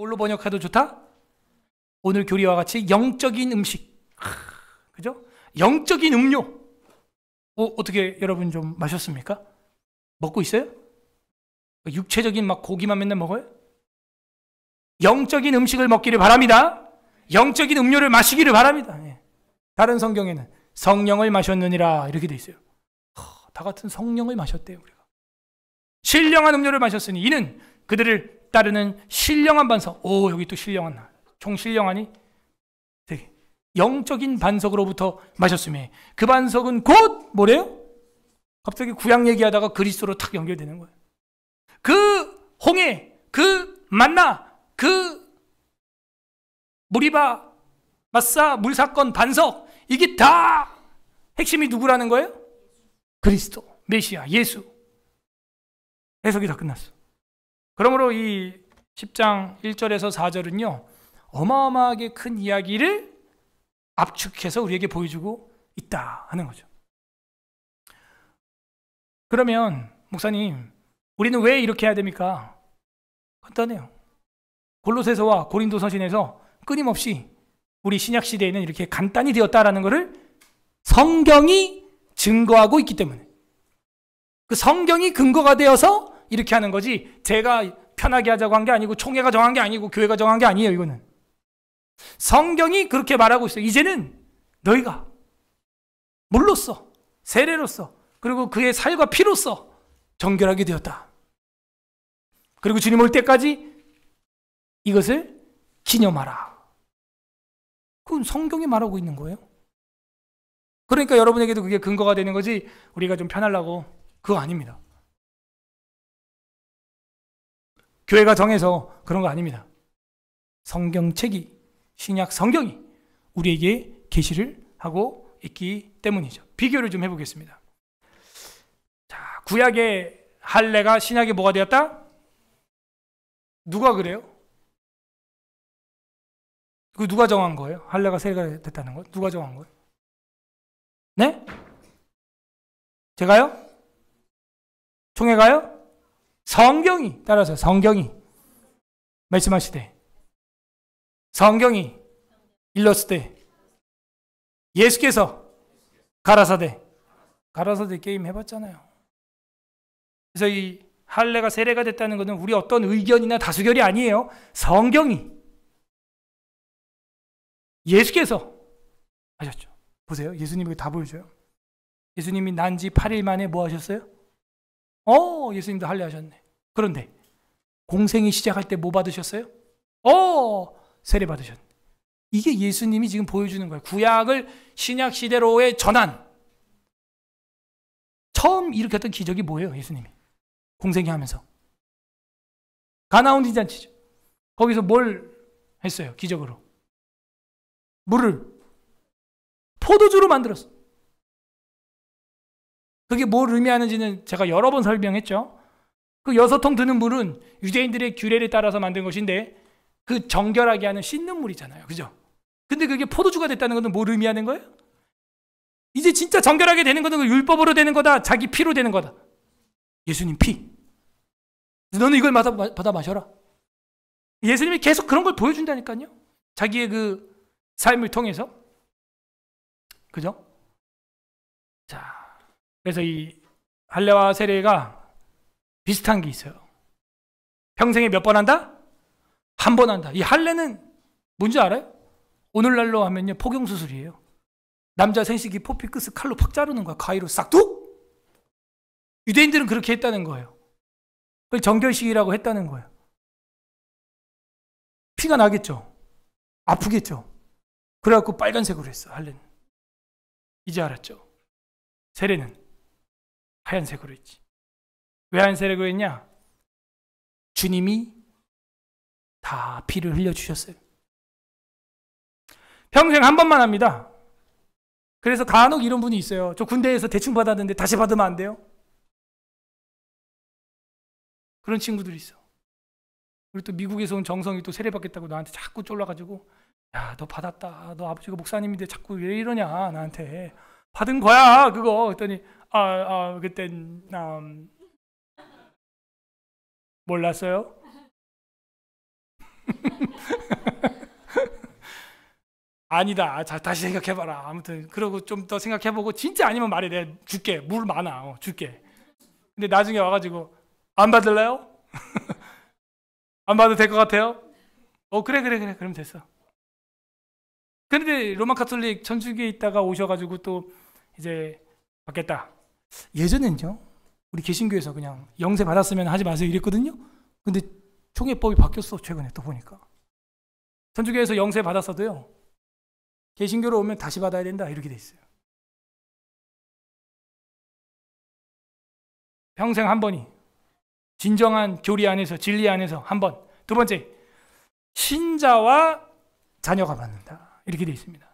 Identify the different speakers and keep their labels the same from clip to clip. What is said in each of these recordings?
Speaker 1: 뭘로 번역해도 좋다? 오늘 교리와 같이 영적인 음식, 그죠? 영적인 음료. 어떻게 여러분 좀 마셨습니까? 먹고 있어요? 육체적인 막 고기만 맨날 먹어요? 영적인 음식을 먹기를 바랍니다. 영적인 음료를 마시기를 바랍니다. 다른 성경에는 성령을 마셨느니라 이렇게 돼 있어요. 다 같은 성령을 마셨대요. 우리가 신령한 음료를 마셨으니 이는 그들을 따르는 신령한 반석. 여기 또 신령한 날. 총 신령하니 되게 영적인 반석으로부터 마셨으며 그 반석은 곧 뭐래요? 갑자기 구약 얘기하다가 그리스도로 탁 연결되는 거예요. 그 홍해, 그 만나, 그 무리바, 마사, 물사건, 반석, 이게 다 핵심이 누구라는 거예요? 그리스도, 메시아, 예수. 해석이 다 끝났어. 그러므로 이 10장 1절에서 4절은요 어마어마하게 큰 이야기를 압축해서 우리에게 보여주고 있다 하는 거죠. 그러면 목사님, 우리는 왜 이렇게 해야 됩니까? 간단해요. 골로새서와 고린도서신에서 끊임없이 우리 신약시대에는 이렇게 간단히 되었다라는 것을 성경이 증거하고 있기 때문에, 그 성경이 근거가 되어서 이렇게 하는 거지, 제가 편하게 하자고 한 게 아니고 총회가 정한 게 아니고 교회가 정한 게 아니에요. 이거는 성경이 그렇게 말하고 있어요. 이제는 너희가 물로써, 세례로써, 그리고 그의 살과 피로써 정결하게 되었다. 그리고 주님 올 때까지 이것을 기념하라. 그건 성경이 말하고 있는 거예요. 그러니까 여러분에게도 그게 근거가 되는 거지, 우리가 좀 편하려고 그거 아닙니다. 교회가 정해서 그런 거 아닙니다. 성경책이, 신약 성경이 우리에게 계시를 하고 있기 때문이죠. 비교를 좀 해보겠습니다. 자, 구약의 할례가 신약에 뭐가 되었다? 누가 그래요? 그 누가 정한 거예요? 할례가 세례가 됐다는 거 누가 정한 거예요? 네? 제가요? 총회가요? 성경이, 따라서 성경이 말씀하시되, 성경이 일렀을 예수께서 가라사대 게임 해봤잖아요. 그래서 이 할례가 세례가 됐다는 것은 우리 어떤 의견이나 다수결이 아니에요. 성경이, 예수께서 하셨죠. 보세요. 예수님이 다 보여줘요. 예수님이 난 지 8일 만에 뭐 하셨어요? 예수님도 할례 하셨네. 그런데 공생이 시작할 때 뭐 받으셨어요? 세례 받으셨네. 이게 예수님이 지금 보여주는 거예요. 구약을 신약 시대로의 전환. 처음 일으켰던 기적이 뭐예요? 예수님이 공생이 하면서 가나온 잔치죠. 거기서 뭘 했어요? 기적으로 물을 포도주로 만들었어. 그게 뭘 의미하는지는 제가 여러 번 설명했죠. 그 6통 드는 물은 유대인들의 규례에 따라서 만든 것인데, 그 정결하게 하는 씻는 물이잖아요. 그죠? 근데 그게 포도주가 됐다는 것은 뭘 의미하는 거예요? 이제 진짜 정결하게 되는 것은 율법으로 되는 거다, 자기 피로 되는 거다. 예수님 피. 너는 이걸 받아 마셔라. 예수님이 계속 그런 걸 보여준다니까요. 자기의 그 삶을 통해서. 그죠? 자, 그래서 이 할례와 세례가 비슷한 게 있어요. 평생에 몇 번 한다? 한 번 한다. 이 할례는 뭔지 알아요? 오늘날로 하면요, 포경수술이에요. 남자 생식기 포피 끝을 칼로 팍 자르는 거야. 가위로 싹둑. 유대인들은 그렇게 했다는 거예요. 그걸 정결식이라고 했다는 거예요. 피가 나겠죠. 아프겠죠. 그래갖고 빨간색으로 했어, 할례는. 이제 알았죠. 세례는 하얀색으로 했지. 왜 하얀색으로 했냐? 주님이 다 피를 흘려주셨어요. 평생 한 번만 합니다. 그래서 간혹 이런 분이 있어요. 저 군대에서 대충 받았는데 다시 받으면 안 돼요? 그런 친구들이 있어. 그리고 또 미국에서 온 정성이 또 세례 받겠다고 나한테 자꾸 쫄라가지고, 야, 너 받았다. 너 아버지가 목사님인데 자꾸 왜 이러냐, 나한테. 받은 거야, 그거. 그랬더니, 그땐, 몰랐어요? 아니다. 자, 다시 생각해봐라. 아무튼 그러고 좀 더 생각해보고 진짜 아니면 말해. 내가 줄게. 물 많아. 줄게. 근데 나중에 와가지고 안 받을래요? 안 받아도 될 것 같아요? 그래. 그럼 됐어. 그런데 로마 카톨릭 천주교에 있다가 오셔가지고 또 이제 받겠다. 예전엔요. 우리 개신교에서 그냥 영세 받았으면 하지 마세요 이랬거든요. 근데 총회법이 바뀌었어. 최근에 또 보니까. 천주교에서 영세 받았어도요. 개신교로 오면 다시 받아야 된다 이렇게 돼 있어요. 평생 한 번이 진정한 교리 안에서 진리 안에서 한 번. 두 번째 신자와 자녀가 받는다 이렇게 돼 있습니다.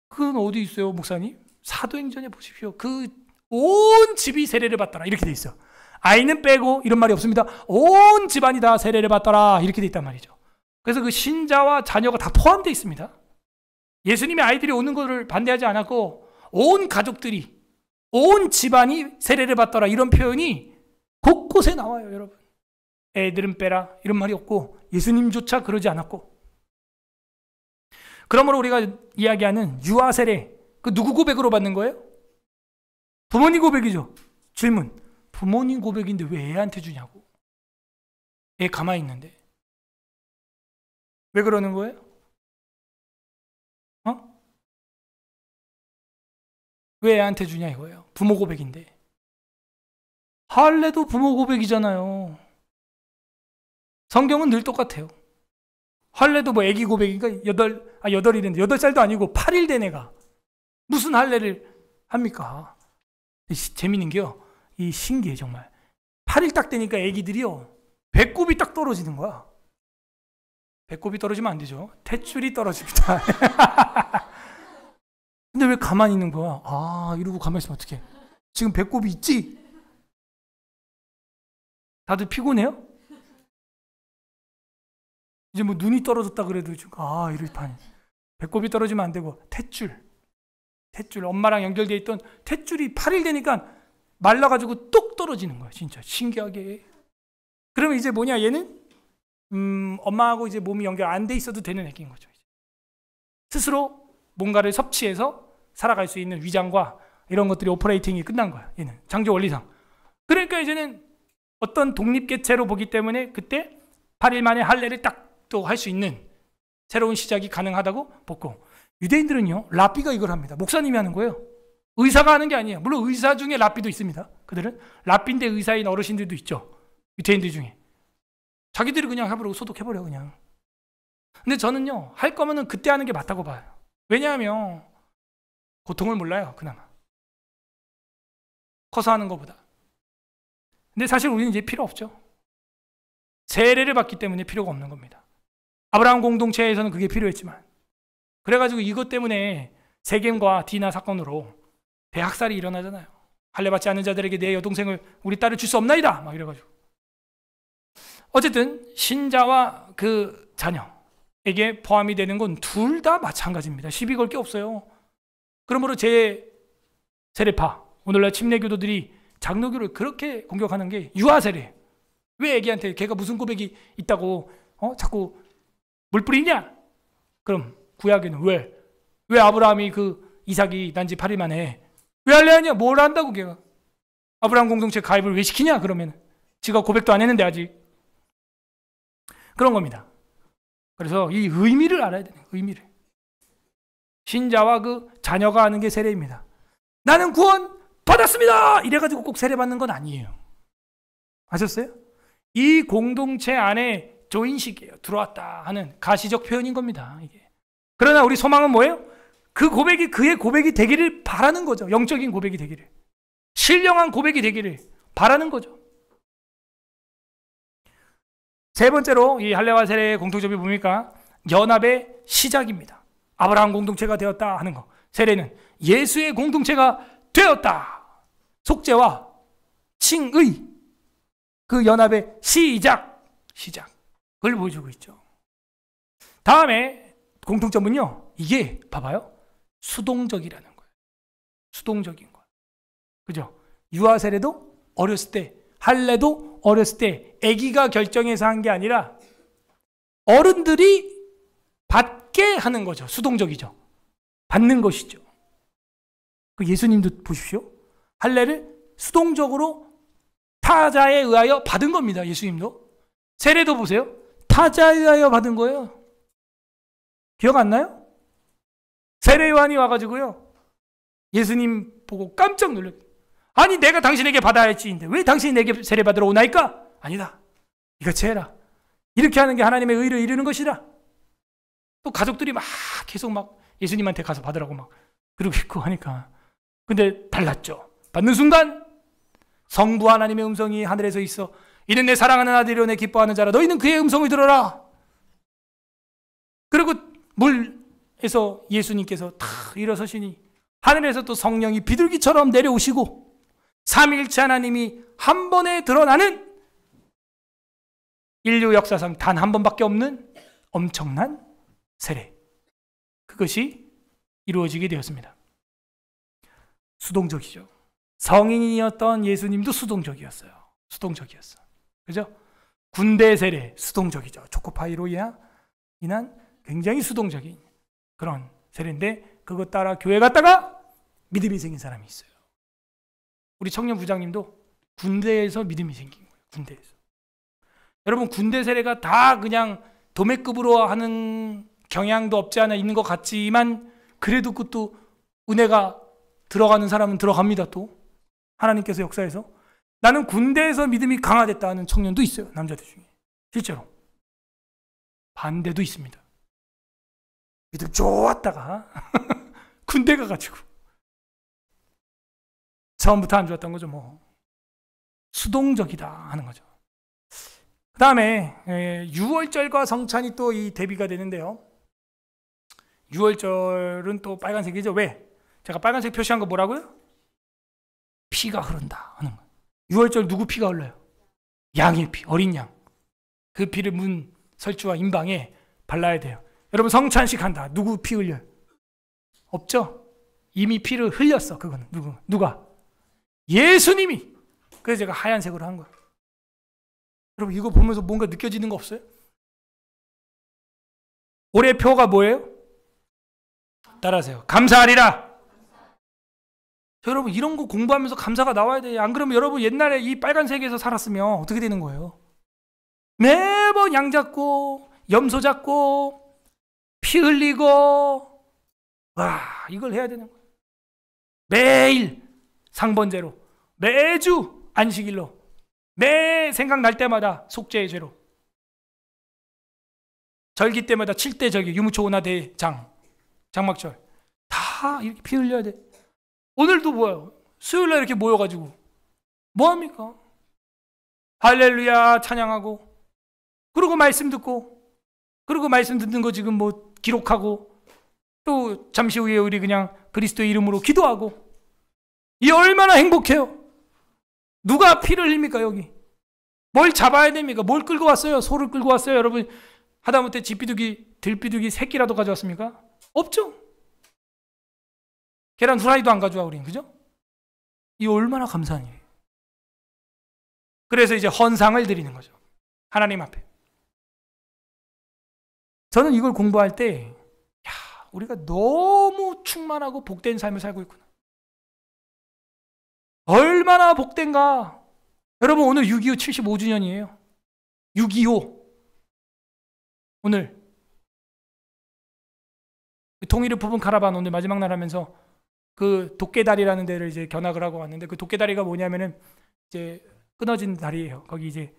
Speaker 1: 그건 어디 있어요 목사님? 사도행전에 보십시오. 그 온 집이 세례를 받더라 이렇게 돼 있어. 아이는 빼고 이런 말이 없습니다. 온 집안이 다 세례를 받더라 이렇게 돼 있단 말이죠. 그래서 그 신자와 자녀가 다 포함되어 있습니다. 예수님의 아이들이 오는 것을 반대하지 않았고 온 가족들이 온 집안이 세례를 받더라 이런 표현이 곳곳에 나와요. 여러분 애들은 빼라 이런 말이 없고 예수님조차 그러지 않았고 그러므로 우리가 이야기하는 유아 세례 그 누구 고백으로 받는 거예요? 부모님 고백이죠. 질문 부모님 고백인데 왜 애한테 주냐고. 애 가만히 있는데 왜 그러는 거예요? 왜 애한테 주냐 이거예요. 부모 고백인데. 할례도 부모 고백이잖아요. 성경은 늘 똑같아요. 할례도 뭐 애기 고백이니까 8살인데 8살도 아니고 8일 된 애가 무슨 할례를 합니까? 재밌는 게요. 이 신기해 정말. 8일 딱 되니까 애기들이요. 배꼽이 딱 떨어지는 거야. 배꼽이 떨어지면 안 되죠. 탯줄이 떨어집니다. 근데 왜 가만히 있는 거야? 이러고 가만히 있으면 어떡해. 지금 배꼽이 있지? 다들 피곤해요? 이제 뭐 눈이 떨어졌다 그래도 이럴 판. 배꼽이 떨어지면 안 되고 탯줄 엄마랑 연결되어 있던 탯줄이 8일 되니까 말라가지고 뚝 떨어지는 거야. 진짜 신기하게. 그러면 이제 뭐냐 얘는 엄마하고 이제 몸이 연결 안 돼 있어도 되는 애기인 거죠. 스스로 뭔가를 섭취해서 살아갈 수 있는 위장과 이런 것들이 오퍼레이팅이 끝난 거야. 얘는 창조 원리상. 그러니까 이제는 어떤 독립개체로 보기 때문에 그때 8일 만에 할례를 딱 또 할 수 있는 새로운 시작이 가능하다고 보고 유대인들은요 랍비가 이걸 합니다. 목사님이 하는 거예요. 의사가 하는 게 아니에요. 물론 의사 중에 랍비도 있습니다. 그들은 랍비인데 의사인 어르신들도 있죠. 유대인들 중에. 자기들이 그냥 해버리고 소독해버려 그냥. 근데 저는요 할 거면은 그때 하는 게 맞다고 봐요. 왜냐하면 고통을 몰라요 그나마. 커서 하는 것보다. 근데 사실 우리는 이제 필요 없죠. 세례를 받기 때문에 필요가 없는 겁니다. 아브라함 공동체에서는 그게 필요했지만 그래가지고 이것 때문에 세겜과 디나 사건으로 대학살이 일어나잖아요. 할례 받지 않는 자들에게 내 여동생을 우리 딸을 줄 수 없나이다 막 이래가지고. 어쨌든 신자와 그 자녀에게 포함이 되는 건 둘 다 마찬가지입니다. 시비 걸 게 없어요. 그러므로 제 세례파 오늘날 침례교도들이 장로교를 그렇게 공격하는 게 유아 세례. 왜 애기한테 걔가 무슨 고백이 있다고 자꾸 물 뿌리냐? 그럼 구약에는 왜 아브라함이 그 이삭이 난지 8일 만에 왜 할례하냐? 뭘 한다고 걔가? 아브라함 공동체 가입을 왜 시키냐? 그러면 지가 고백도 안 했는데 아직. 그런 겁니다. 그래서 이 의미를 알아야 되는 거예요. 의미를. 신자와 그 자녀가 하는 게 세례입니다. 나는 구원 받았습니다! 이래가지고 꼭 세례 받는 건 아니에요. 아셨어요? 이 공동체 안에 조인식이에요. 들어왔다 하는 가시적 표현인 겁니다. 이게. 그러나 우리 소망은 뭐예요? 그 고백이 그의 고백이 되기를 바라는 거죠. 영적인 고백이 되기를. 신령한 고백이 되기를 바라는 거죠. 세 번째로 이 할례와 세례의 공통점이 뭡니까? 연합의 시작입니다. 아브라함 공동체가 되었다 하는 거. 세례는 예수의 공동체가 되었다. 속죄와 칭의. 그 연합의 시작을 보여주고 있죠. 다음에 공통점은요. 이게 봐봐요. 수동적이라는 거예요. 수동적인 거예요. 그죠? 유아 세례도 어렸을 때, 할례도 어렸을 때 아기가 결정해서 한 게 아니라 어른들이 받게 하는 거죠. 수동적이죠. 받는 것이죠. 그 예수님도 보십시오. 할례를 수동적으로 타자에 의하여 받은 겁니다. 예수님도. 세례도 보세요. 타자에 의하여 받은 거예요. 기억 안 나요? 세례 요한이 와가지고요. 예수님 보고 깜짝 놀랐어요. 아니 내가 당신에게 받아야 할지인데 왜 당신이 내게 세례 받으러 오나이까? 아니다. 이같이 해라. 이렇게 하는 게 하나님의 의를 이루는 것이라. 또 가족들이 막 계속 막 예수님한테 가서 받으라고 막 그러고 있고 하니까. 근데 달랐죠. 받는 순간 성부 하나님의 음성이 하늘에서 있어 이는 내 사랑하는 아들이요 내 기뻐하는 자라 너희는 그의 음성을 들어라. 그리고 물에서 예수님께서 탁 일어서시니 하늘에서 또 성령이 비둘기처럼 내려오시고 삼위일체 하나님이 한 번에 드러나는 인류 역사상 단 한 번밖에 없는 엄청난 세례. 그것이 이루어지게 되었습니다. 수동적이죠. 성인이었던 예수님도 수동적이었어요. 수동적이었어. 그죠? 군대 세례 수동적이죠. 초코파이로 인한 굉장히 수동적인 그런 세례인데 그것 따라 교회 갔다가 믿음이 생긴 사람이 있어요. 우리 청년 부장님도 군대에서 믿음이 생긴 거예요. 군대에서. 여러분 군대 세례가 다 그냥 도매급으로 하는 경향도 없지 않아 있는 것 같지만 그래도 그것도 은혜가 들어가는 사람은 들어갑니다. 또 하나님께서 역사에서 나는 군대에서 믿음이 강화됐다 하는 청년도 있어요. 남자들 중에. 실제로. 반대도 있습니다. 믿음 좋았다가 군대 가가지고 처음부터 안 좋았던 거죠. 뭐 수동적이다 하는 거죠. 그 다음에 6월절과 성찬이 또 이 대비가 되는데요. 6월절은 또 빨간색이죠. 왜? 제가 빨간색 표시한 거 뭐라고요? 피가 흐른다 하는 거예요. 6월절 누구 피가 흘러요? 양의 피, 어린 양. 그 피를 문 설주와 임방에 발라야 돼요. 여러분 성찬식 한다. 누구 피 흘려요? 없죠? 이미 피를 흘렸어. 그거는 누가? 예수님이. 그래서 제가 하얀색으로 한 거예요. 여러분 이거 보면서 뭔가 느껴지는 거 없어요? 올해 표가 뭐예요? 따라하세요. 감사하리라. 여러분 이런 거 공부하면서 감사가 나와야 돼요. 안 그러면 여러분 옛날에 이 빨간색에서 살았으면 어떻게 되는 거예요? 매번 양 잡고 염소 잡고 피 흘리고 와 이걸 해야 되는 거예요. 매일 상번제로 매주 안식일로 매 생각날 때마다 속죄의 죄로 절기 때마다 7대 절기 유무초나 대장 장막절 다 이렇게 피 흘려야 돼. 오늘도 뭐예요? 수요일날 이렇게 모여가지고 뭐합니까? 할렐루야 찬양하고 그리고 말씀 듣고 그리고 말씀 듣는 거 지금 뭐 기록하고 또 잠시 후에 우리 그냥 그리스도의 이름으로 기도하고 이 얼마나 행복해요. 누가 피를 흘립니까 여기? 뭘 잡아야 됩니까? 뭘 끌고 왔어요? 소를 끌고 왔어요? 여러분 하다못해 들비둘기 새끼라도 가져왔습니까? 없죠. 계란 후라이도 안 가져와 우린 그죠? 이 얼마나 감사한 일이에요. 그래서 이제 헌상을 드리는 거죠. 하나님 앞에. 저는 이걸 공부할 때 우리가 너무 충만하고 복된 삶을 살고 있구나. 얼마나 복된가. 여러분 오늘 6.25 75주년이에요. 6.25 오늘 통일을 품은 카라반 오늘 마지막 날 하면서 그 도깨다리라는 데를 이제 견학을 하고 왔는데 그 도깨다리가 뭐냐면은 이제 끊어진 다리예요. 거기 이제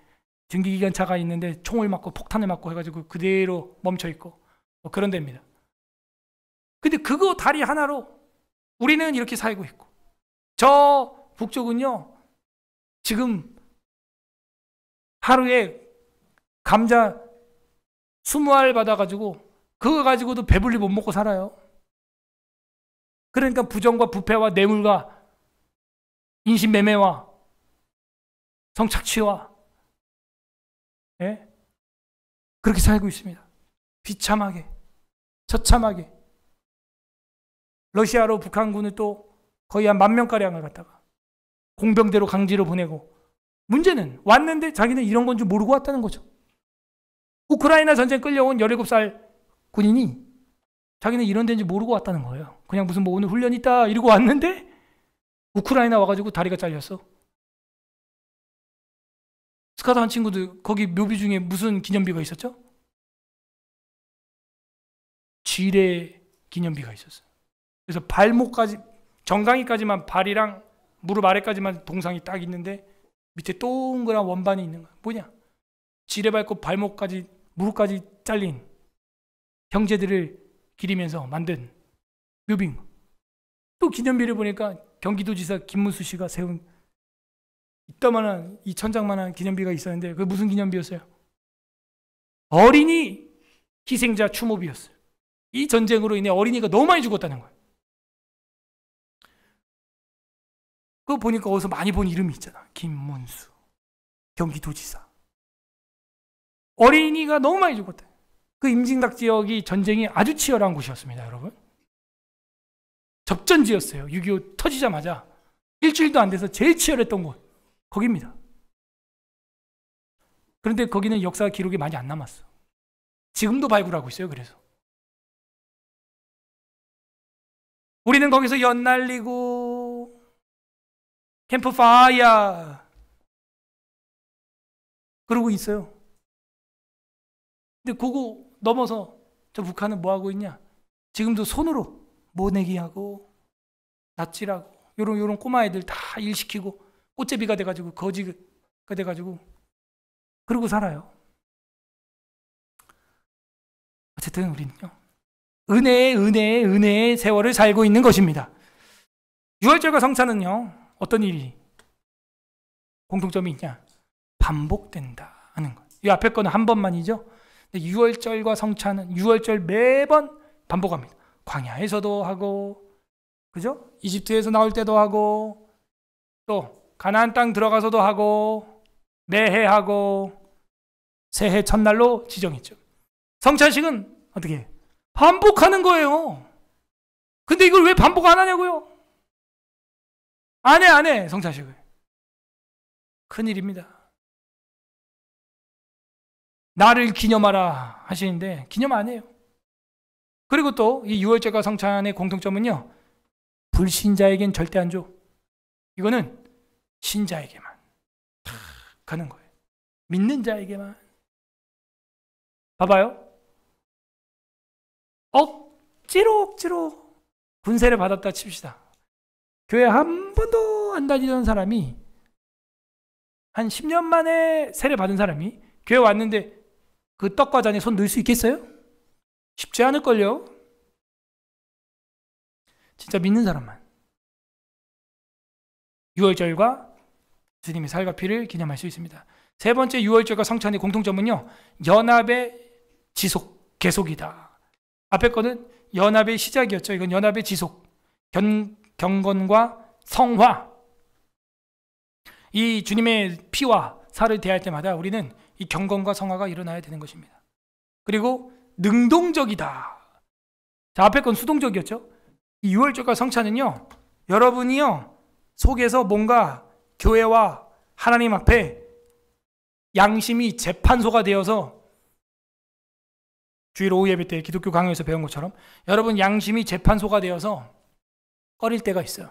Speaker 1: 증기기관차가 있는데 총을 맞고 폭탄을 맞고 해가지고 그대로 멈춰 있고 뭐 그런 데입니다. 근데 그거 다리 하나로 우리는 이렇게 살고 있고 저 북쪽은요 지금 하루에 감자 20알 받아가지고 그거 가지고도 배불리 못 먹고 살아요. 그러니까 부정과 부패와 뇌물과 인신매매와 성착취와 그렇게 살고 있습니다. 비참하게 처참하게. 러시아로 북한군을 또 거의 한 10,000명가량을 갖다가 공병대로 강제로 보내고 문제는 왔는데 자기는 이런 건 줄 모르고 왔다는 거죠. 우크라이나 전쟁 끌려온 17살 군인이 자기는 이런 데인지 모르고 왔다는 거예요. 그냥 무슨 뭐 오늘 훈련 있다 이러고 왔는데 우크라이나 와가지고 다리가 잘렸어. 스카우트 한 친구들 거기 묘비 중에 무슨 기념비가 있었죠? 지뢰 기념비가 있었어요. 그래서 발목까지 정강이까지만 발이랑 무릎 아래까지만 동상이 딱 있는데 밑에 동그란 원반이 있는 거야. 뭐냐? 지뢰 밟고 발목까지 무릎까지 잘린 형제들을 기리면서 만든 묘비인 거. 또 기념비를 보니까 경기도지사 김문수 씨가 세운 이따만한 이 천장만한 기념비가 있었는데 그게 무슨 기념비였어요? 어린이 희생자 추모비였어요. 이 전쟁으로 인해 어린이가 너무 많이 죽었다는 거예요. 그거 보니까 어디서 많이 본 이름이 있잖아. 김문수 경기도지사. 어린이가 너무 많이 죽었다. 그 임진각 지역이 전쟁이 아주 치열한 곳이었습니다, 여러분. 접전지였어요. 6.25 터지자마자 일주일도 안 돼서 제일 치열했던 곳 거기입니다. 그런데 거기는 역사 기록이 많이 안 남았어. 지금도 발굴하고 있어요. 그래서 우리는 거기서 연 날리고 캠프파이어 그러고 있어요. 근데 그거 넘어서 저 북한은 뭐 하고 있냐? 지금도 손으로 모내기하고 납치하고 요런 꼬마 애들 다 일시키고 꽃제비가 돼가지고 거지가 돼가지고 그러고 살아요. 어쨌든 우리는요 은혜의 세월을 살고 있는 것입니다. 유월절과 성찬은요 어떤 일이 공통점이 있냐? 반복된다 하는 것. 이 앞에 거는 한 번만이죠. 유월절과 성찬은 유월절 매번 반복합니다. 광야에서도 하고, 그죠? 이집트에서 나올 때도 하고, 또 가나안 땅 들어가서도 하고, 매해 하고, 새해 첫날로 지정했죠. 성찬식은 어떻게 해요? 반복하는 거예요. 근데 이걸 왜 반복 안 하냐고요? 안 해, 성찬식을. 큰일입니다. 나를 기념하라 하시는데 기념 안 해요. 그리고 또 이 유월절과 성찬의 공통점은요, 불신자에겐 절대 안 줘. 이거는 신자에게만 탁 가는 거예요. 믿는 자에게만. 봐봐요. 억지로 군세를 받았다 칩시다. 교회 한 번도 안 다니던 사람이 한 10년 만에 세례 받은 사람이 교회 왔는데 그 떡과 잔에 손 넣을 수 있겠어요? 쉽지 않을걸요? 진짜 믿는 사람만. 유월절과 주님의 살과 피를 기념할 수 있습니다. 세 번째 유월절과 성찬의 공통점은요, 연합의 계속이다. 앞에 거는 연합의 시작이었죠. 이건 연합의 지속. 경건과 성화. 이 주님의 피와 살을 대할 때마다 우리는 이 경건과 성화가 일어나야 되는 것입니다. 그리고 능동적이다. 자, 앞에 건 수동적이었죠. 이 유월절과 성찬은요, 여러분이요 속에서 뭔가 교회와 하나님 앞에 양심이 재판소가 되어서, 주일 오후 예배 때 기독교 강요에서 배운 것처럼 여러분 양심이 재판소가 되어서 꺼릴 때가 있어요.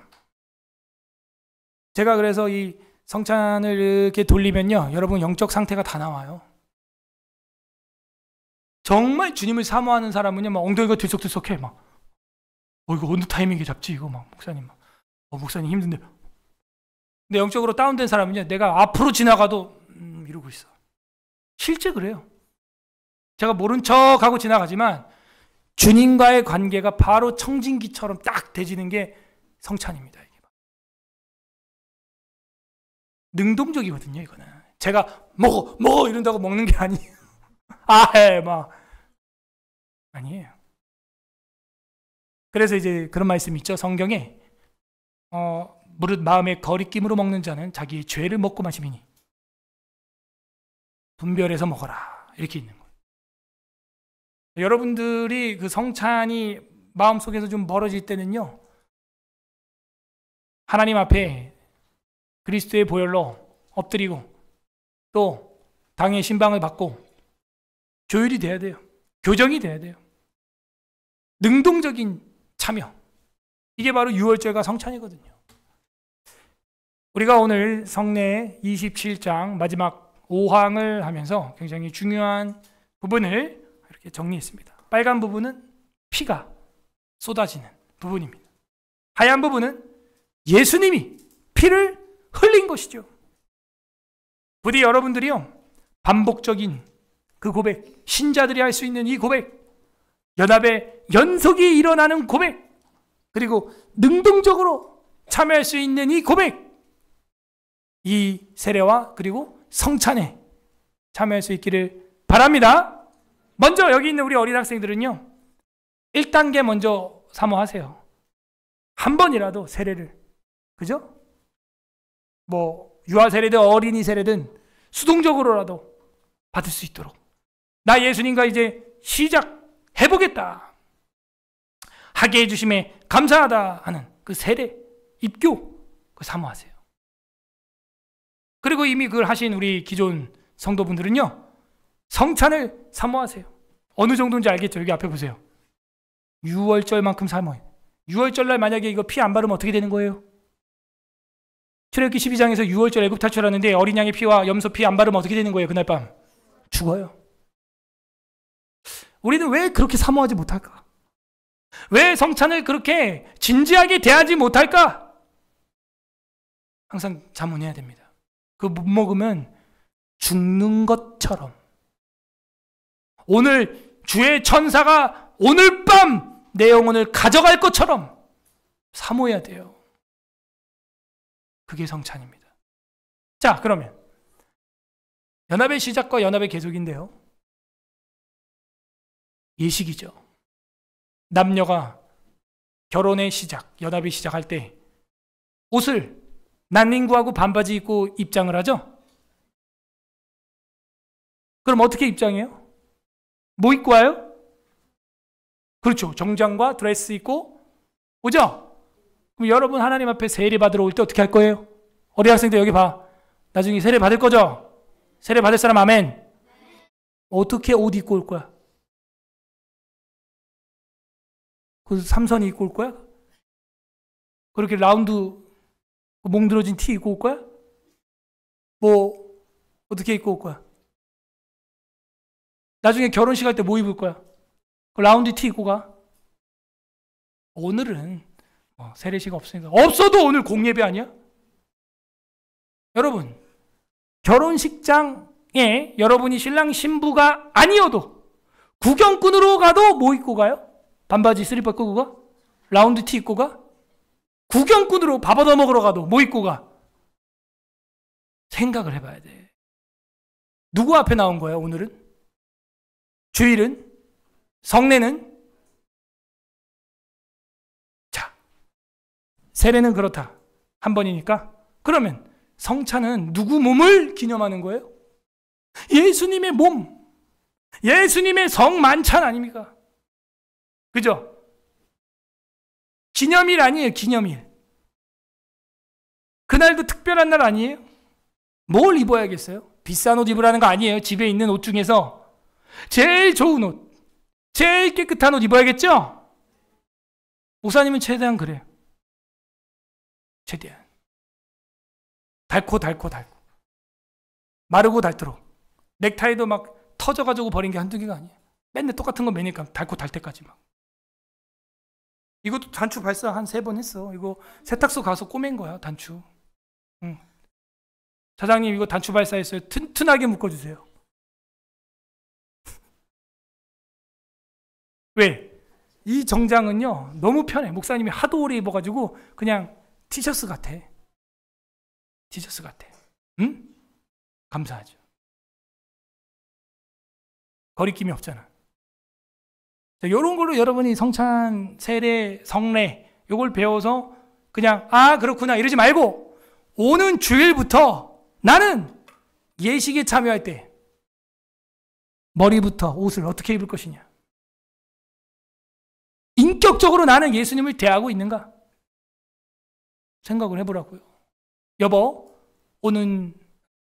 Speaker 1: 제가 그래서 이 성찬을 이렇게 돌리면요, 여러분 영적 상태가 다 나와요. 정말 주님을 사모하는 사람은요, 막 엉덩이가 들썩들썩해. 막, 이거 어느 타이밍에 잡지? 이거 막, 목사님, 막, 목사님 힘든데. 근데 영적으로 다운된 사람은요, 내가 앞으로 지나가도, 이러고 있어. 실제 그래요. 제가 모른 척하고 지나가지만, 주님과의 관계가 바로 청진기처럼 딱 대지는 게 성찬입니다. 이게 능동적이거든요, 이거는. 제가 먹어 이런다고 먹는 게 아니에요. 막 아니에요. 그래서 이제 그런 말씀이 있죠. 성경에 무릇 마음의 거리낌으로 먹는 자는 자기의 죄를 먹고 마심이니 분별해서 먹어라, 이렇게 있는 거예요. 여러분들이 그 성찬이 마음속에서 좀 멀어질 때는요, 하나님 앞에 그리스도의 보혈로 엎드리고 또 당의 신방을 받고 조율이 돼야 돼요. 교정이 돼야 돼요. 능동적인 참여. 이게 바로 유월절과 성찬이거든요. 우리가 오늘 성례 27장 마지막 5항을 하면서 굉장히 중요한 부분을 이렇게 정리했습니다. 빨간 부분은 피가 쏟아지는 부분입니다. 하얀 부분은 예수님이 피를 흘린 것이죠. 부디 여러분들이요, 반복적인 그 고백, 신자들이 할 수 있는 이 고백, 연합의 연속이 일어나는 고백, 그리고 능동적으로 참여할 수 있는 이 고백, 이 세례와 그리고 성찬에 참여할 수 있기를 바랍니다. 먼저 여기 있는 우리 어린 학생들은요, 1단계 먼저 사모하세요. 한 번이라도 세례를, 그죠? 뭐 유아 세례든 어린이 세례든 수동적으로라도 받을 수 있도록, 나 예수님과 이제 시작해보겠다, 하게 해주심에 감사하다 하는 그 세례, 입교, 그 사모하세요. 그리고 이미 그걸 하신 우리 기존 성도분들은요, 성찬을 사모하세요. 어느 정도인지 알겠죠? 여기 앞에 보세요. 6월절만큼 사모해요. 6월절날 만약에 이거 피 안 바르면 어떻게 되는 거예요? 출애굽기 12장에서 6월절 애굽 탈출하는데 어린 양의 피와 염소 피 안 바르면 어떻게 되는 거예요? 그날 밤 죽어요. 우리는 왜 그렇게 사모하지 못할까? 왜 성찬을 그렇게 진지하게 대하지 못할까? 항상 자문해야 됩니다. 그거 못 먹으면 죽는 것처럼, 오늘 주의 천사가 오늘 밤 내 영혼을 가져갈 것처럼 사모해야 돼요. 그게 성찬입니다. 자, 그러면 연합의 시작과 연합의 계속인데요, 예식이죠. 남녀가 결혼의 시작, 연합의 시작할 때 옷을 난닝구하고 반바지 입고 입장을 하죠. 그럼 어떻게 입장해요? 뭐 입고 와요? 그렇죠. 정장과 드레스 입고 오죠? 그럼 여러분 하나님 앞에 세례 받으러 올 때 어떻게 할 거예요? 어린 학생들 여기 봐. 나중에 세례 받을 거죠? 세례 받을 사람 아멘. 어떻게 옷 입고 올 거야? 그 삼선이 입고 올 거야? 그렇게 라운드 몽들어진 티 입고 올 거야? 뭐 어떻게 입고 올 거야? 나중에 결혼식 할 때 뭐 입을 거야? 그 라운드 티 입고 가? 오늘은 세례식 없으니까, 없어도 오늘 공예배 아니야? 여러분, 결혼식장에 여러분이 신랑 신부가 아니어도 구경꾼으로 가도 뭐 입고 가요? 반바지 슬리퍼 끄고 가? 라운드 티 입고 가? 구경꾼으로 밥 얻어 먹으러 가도 뭐 입고 가? 생각을 해봐야 돼. 누구 앞에 나온 거야 오늘은? 주일은? 성례는? 자, 세례는 그렇다, 한 번이니까. 그러면 성찬은 누구 몸을 기념하는 거예요? 예수님의 몸, 예수님의 성만찬 아닙니까? 그죠? 기념일 아니에요, 기념일. 그날도 특별한 날 아니에요? 뭘 입어야겠어요? 비싼 옷 입으라는 거 아니에요. 집에 있는 옷 중에서 제일 좋은 옷, 제일 깨끗한 옷 입어야겠죠? 목사님은 최대한 그래요. 최대한. 닳고 마르고 닳도록. 넥타이도 막 터져가지고 버린 게 한두 개가 아니에요. 맨날 똑같은 거 매니까 닳고 닳 때까지 막. 이것도 단추 발사 한 3번 했어. 이거 세탁소 가서 꼬맨 거야, 단추. 응. 사장님 이거 단추 발사했어요. 튼튼하게 묶어주세요. 왜? 이 정장은요 너무 편해. 목사님이 하도 오래 입어가지고 그냥 티셔츠 같아. 티셔츠 같아. 응? 감사하죠. 거리낌이 없잖아. 자, 이런 걸로 여러분이 성찬, 세례, 성례 요걸 배워서 그냥 그렇구나 이러지 말고, 오는 주일부터 나는 예식에 참여할 때 머리부터 옷을 어떻게 입을 것이냐, 인격적으로 나는 예수님을 대하고 있는가 생각을 해보라고요. 여보, 오는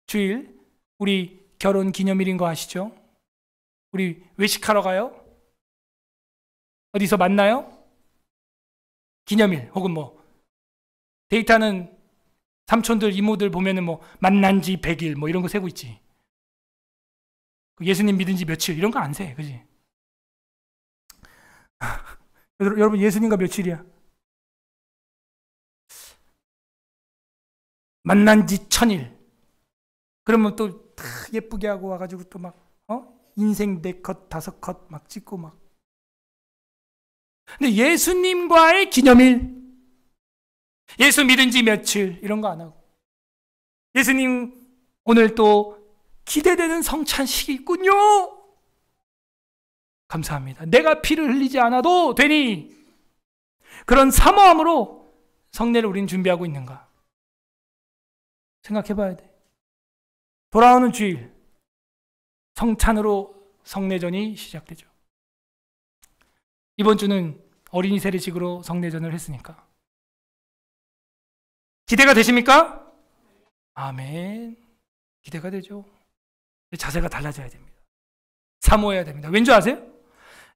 Speaker 1: 주일 우리 결혼 기념일인 거 아시죠? 우리 외식하러 가요? 어디서 만나요? 기념일 혹은 뭐 데이트하는 삼촌들 이모들 보면은 뭐 만난 지 100일 뭐 이런 거 세고 있지. 예수님 믿은 지 며칠 이런 거 안 세. 그지? 여러분 예수님과 며칠이야? 만난 지 1000일. 그러면 또 다 예쁘게 하고 와가지고 또 막 인생 4컷 5컷 막 찍고 막. 근데 예수님과의 기념일, 예수 믿은 지 며칠 이런 거 안 하고, 예수님 오늘 또 기대되는 성찬식이 있군요. 감사합니다. 내가 피를 흘리지 않아도 되니. 그런 사모함으로 성례를 우리는 준비하고 있는가 생각해 봐야 돼. 돌아오는 주일 성찬으로 성례전이 시작되죠. 이번 주는 어린이 세례식으로 성례전을 했으니까 기대가 되십니까? 아멘. 기대가 되죠. 자세가 달라져야 됩니다. 사모해야 됩니다. 왠지 아세요?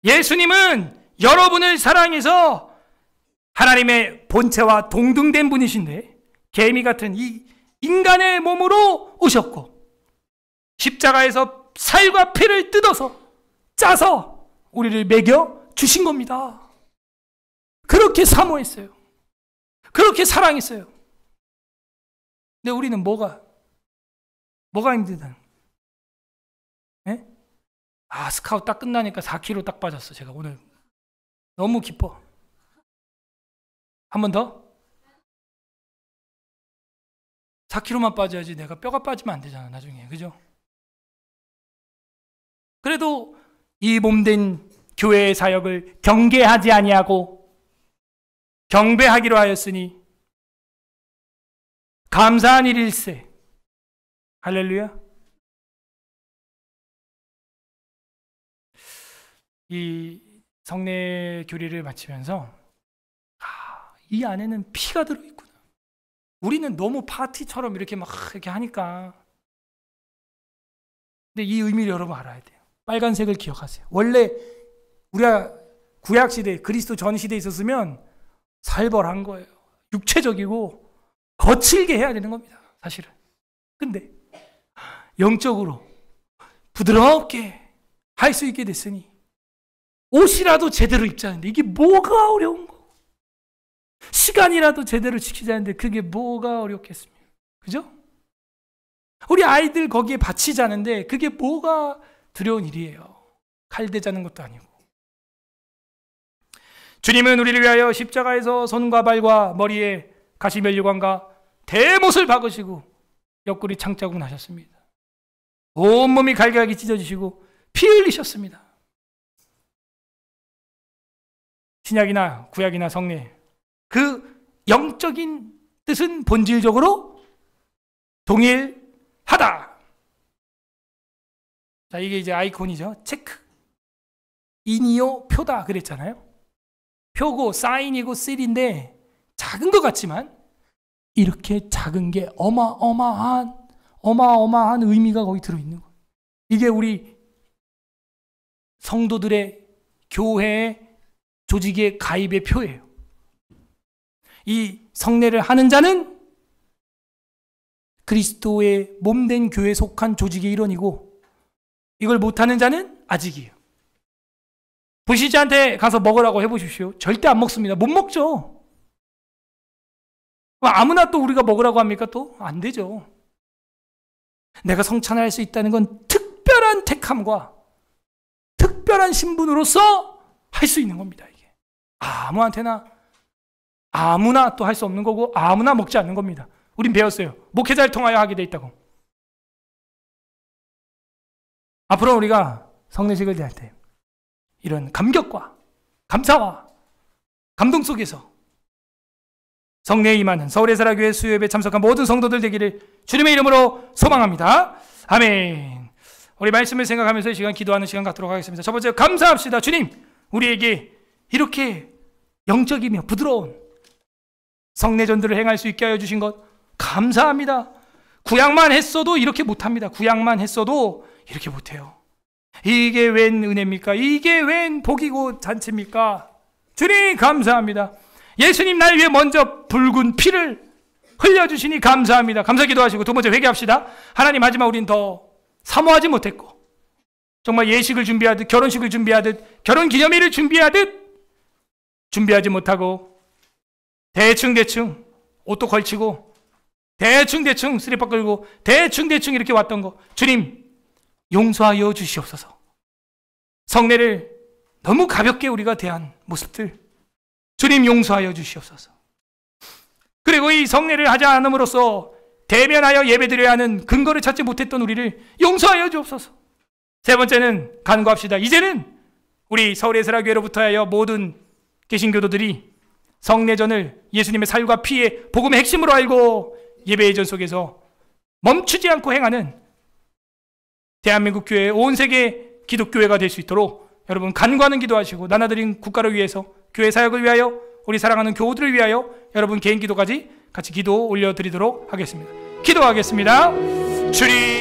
Speaker 1: 예수님은 여러분을 사랑해서 하나님의 본체와 동등된 분이신데 개미 같은 이 인간의 몸으로 오셨고 십자가에서 살과 피를 뜯어서 짜서 우리를 먹여 주신 겁니다. 그렇게 사모했어요. 그렇게 사랑했어요. 근데 우리는 뭐가 힘들다? 예? 스카우트 딱 끝나니까 4kg 딱 빠졌어. 제가 오늘 너무 기뻐. 한 번 더? 4kg만 빠져야지 내가 뼈가 빠지면 안 되잖아 나중에. 그죠? 그래도 이 몸된 교회의 사역을 경계하지 아니하고 경배하기로 하였으니 감사한 일일세. 할렐루야. 이 성례 교리를 마치면서 이 안에는 피가 들어있구나. 우리는 너무 파티처럼 이렇게 막 이렇게 하니까. 근데 이 의미를 여러분 알아야 돼요. 빨간색을 기억하세요. 원래 우리가 구약시대, 그리스도 전시대에 있었으면 살벌한 거예요. 육체적이고 거칠게 해야 되는 겁니다. 사실은. 근데 영적으로 부드럽게 할 수 있게 됐으니 옷이라도 제대로 입자는데 이게 뭐가 어려운 거? 시간이라도 제대로 지키자는데 그게 뭐가 어렵겠습니까? 그죠? 우리 아이들 거기에 바치자는데 그게 뭐가 두려운 일이에요. 칼대자는 것도 아니고. 주님은 우리를 위하여 십자가에서 손과 발과 머리에 가시면류관과 대못을 박으시고 옆구리 창자국 나셨습니다. 온몸이 갈갈하게 찢어지시고 피 흘리셨습니다. 신약이나 구약이나 성례 그 영적인 뜻은 본질적으로 동일하다. 자, 이게 이제 아이콘이죠. 체크. 인이요 표다 그랬잖아요. 표고 사인이고 실인데 작은 것 같지만 이렇게 작은 게 어마어마한 의미가 거기 들어있는 거예요. 이게 우리 성도들의 교회의 조직의 가입의 표예요. 이 성례를 하는 자는 그리스도의 몸된 교회에 속한 조직의 일원이고 이걸 못하는 자는 아직이에요. 불신자한테 가서 먹으라고 해보십시오. 절대 안 먹습니다. 못 먹죠. 아무나 또 우리가 먹으라고 합니까? 또 안 되죠. 내가 성찬을 할 수 있다는 건 특별한 택함과 특별한 신분으로서 할 수 있는 겁니다. 이게 아무한테나 아무나 또 할 수 없는 거고 아무나 먹지 않는 겁니다. 우린 배웠어요. 목회자를 통하여 하게 돼 있다고. 앞으로 우리가 성례식을 대할 때 이런 감격과 감사와 감동 속에서 성례에 임하는 서울예사라교회 수요예배에 참석한 모든 성도들 되기를 주님의 이름으로 소망합니다. 아멘. 우리 말씀을 생각하면서 이 시간 기도하는 시간 갖도록 하겠습니다. 첫 번째 감사합시다. 주님, 우리에게 이렇게 영적이며 부드러운 성례전들을 행할 수 있게 하여 주신 것 감사합니다. 구약만 했어도 이렇게 못합니다. 구약만 했어도 이렇게 못해요. 이게 웬 은혜입니까? 이게 웬 복이고 잔치입니까? 주님 감사합니다. 예수님 날 위해 먼저 붉은 피를 흘려주시니 감사합니다. 감사 기도하시고 두 번째 회개합시다. 하나님, 하지만 우린 더 사모하지 못했고, 정말 예식을 준비하듯, 결혼식을 준비하듯, 결혼기념일을 준비하듯 준비하지 못하고 대충 옷도 걸치고 대충 스리퍼 끌고 대충 이렇게 왔던 거, 주님 용서하여 주시옵소서. 성례를 너무 가볍게 우리가 대한 모습들, 주님 용서하여 주시옵소서. 그리고 이 성례를 하지 않음으로써 대면하여 예배드려야 하는 근거를 찾지 못했던 우리를 용서하여 주옵소서. 세 번째는 간구합시다. 이제는 우리 서울예술학교로부터 하여 모든 개신교도들이 성례전을 예수님의 살과 피의 복음의 핵심으로 알고 예배의 전 속에서 멈추지 않고 행하는 대한민국 교회, 온 세계 기독교회가 될 수 있도록 여러분 간구하는 기도하시고, 나눠드린 국가를 위해서, 교회 사역을 위하여, 우리 사랑하는 교우들을 위하여 여러분 개인 기도까지 같이 기도 올려드리도록 하겠습니다. 기도하겠습니다. 주님.